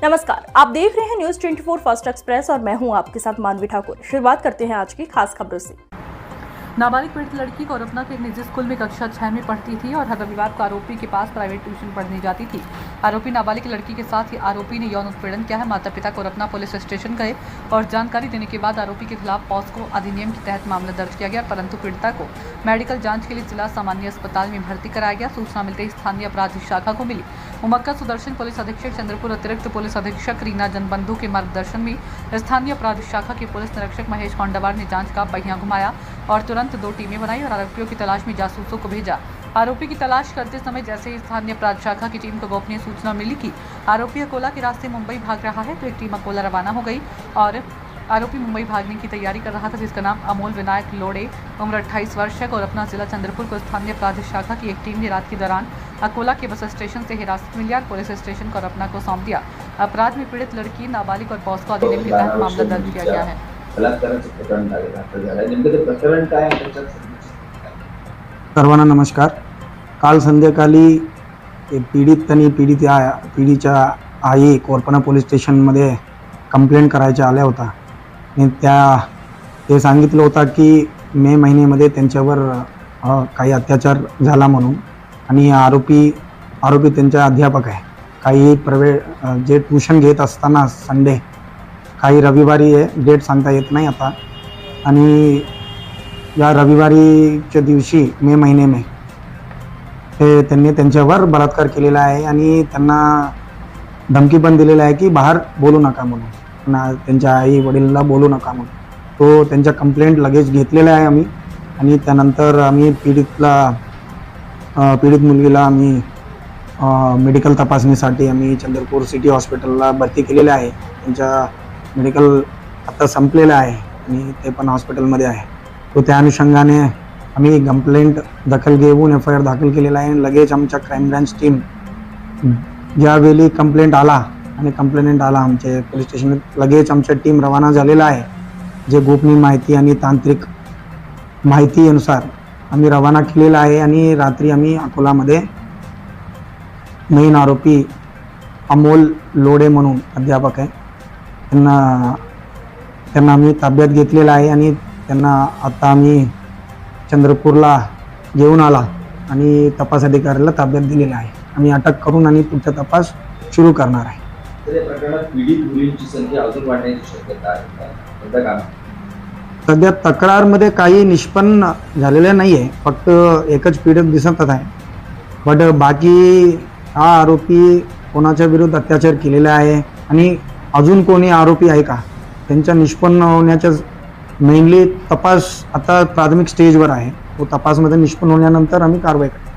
नमस्कार, आप देख रहे हैं न्यूज 24 फर्स्ट एक्सप्रेस और मैं हूं आपके साथ मानवी ठाकुर। शुरुआत करते हैं आज की खास खबरों से। नाबालिग पीड़ित लड़की कोरपना के एक निजी स्कूल में कक्षा 6 में पढ़ती थी और हर रविवार को आरोपी के पास प्राइवेट ट्यूशन पढ़ने जाती थी। आरोपी नाबालिग लड़की के साथ ही आरोपी ने यौन उत्पीड़न किया है। माता पिता कोरपना पुलिस स्टेशन गए और जानकारी देने के बाद आरोपी के खिलाफ पॉस्को अधिनियम के तहत मामला दर्ज किया गया, परंतु पीड़िता को मेडिकल जांच के लिए जिला सामान्य अस्पताल में भर्ती कराया गया। सूचना मिलते ही स्थानीय अपराध शाखा को मिली। उमक्का सुदर्शन पुलिस अधीक्षक चंद्रपुर, अतिरिक्त पुलिस अधीक्षक रीना जनबंधु के मार्गदर्शन में स्थानीय अपराध शाखा के पुलिस निरीक्षक महेश कोंडावार ने जांच का पहिया घुमाया और तुरंत 2 टीमें बनाई और आरोपियों की तलाश में जासूसों को भेजा। आरोपी की तलाश करते समय जैसे ही स्थानीय अपराध शाखा की टीम को गोपनीय सूचना मिली कि आरोपी अकोला के रास्ते मुंबई भाग रहा है, तो एक टीम अकोला रवाना हो गई और आरोपी मुंबई भागने की तैयारी कर रहा था, जिसका नाम अमोल विनायक लोड़े, उम्र 28 वर्ष है, और अपना जिला चंद्रपुर को स्थानीय अपराध शाखा की एक टीम ने रात के दौरान अकोला के बस स्टेशन से हिरासत में लिया और पुलिस स्टेशन को अपना को सौंप दिया। अपराध में पीड़ित लड़की नाबालिग और पॉस्को अधिनियम के तहत मामला दर्ज किया गया है। सर्वांना नमस्कार। काल संध्याकाळी पीडितीच्या आई कोरपना पोलीस स्टेशनमध्ये कंप्लेंट करायच्या आल्या होता आणि ते सांगितलं होता की मे महिन्यामध्ये त्यांच्यावर काही अत्याचार झाला म्हणून, आणि आरोपी त्यांचा अध्यापक आहे। काही जे ट्यूशन घेत असताना संडे, काही रविवारी डेट सांगता येत नाही आता, आणि या रविवारीच्या दिवशी मे महिने में त्यांनी त्यांच्यावर बलात्कार केलेला आहे आणि त्यांना धमकी पण दिलेली आहे की बाहेर बोलू नका म्हणून, त्यांच्या आई वडिलांना बोलू नका म्हणून। तो त्यांच्या कंप्लेंट लगेच घेतलेला आहे आम्ही, आणि त्यानंतर आम्ही पीडित मुलगीला आम्ही मेडिकल तपासणीसाठी आम्ही चंद्रपूर सिटी हॉस्पिटलला भरती केलेले आहे। त्यांचा मेडिकल आता संपलेलं आहे आणि ते पण हॉस्पिटलमध्ये आहे। तो त्या अनुषंगाने आम्ही कंप्लेंट दखल घेऊन FIR दाखल केलेला आहे। लगेच आमच्या क्राईम ब्रांच टीम ज्यावेळी कंप्लेंट आला आमच्या पोलीस स्टेशनात, लगेच आमच्या टीम रवाना झालेला आहे। जे गोपनीय माहिती आणि तांत्रिक माहितीनुसार आम्ही रवाना केलेला आहे, आणि रात्री आम्ही अकोलामध्ये मेन आरोपी अमोल लोड़े म्हणून अध्यापक आहे, त्यांना आम्ही ताब्यात घेतलेला आहे आणि त्यांना आता आम्ही चंद्रपूरला घेऊन आला आणि तपास अधिकाऱ्याला ताब्यात दिलेला आहे। आम्ही अटक करून आणि पुढचा तपास सुरू करणार आहे। या प्रकरणात पीडित मुलींची संख्या अजून वाढण्याची शक्यता आहे। सध्या तक्रारमध्ये काही निष्पन्न झालेले नाही आहे, फक्त एकच पीडित दिसत आहे, बट बाकी हा आरोपी कोणाच्या विरुद्ध अत्याचार केलेला आहे आणि अजून कोणी आरोपी आहे का त्यांच्या निष्पन्न होण्याच्या मेनली तपास आता प्राथमिक स्टेजवर आहे। तो तपासमध्ये निष्पन्न होण्यानंतर आम्ही कारवाई करू।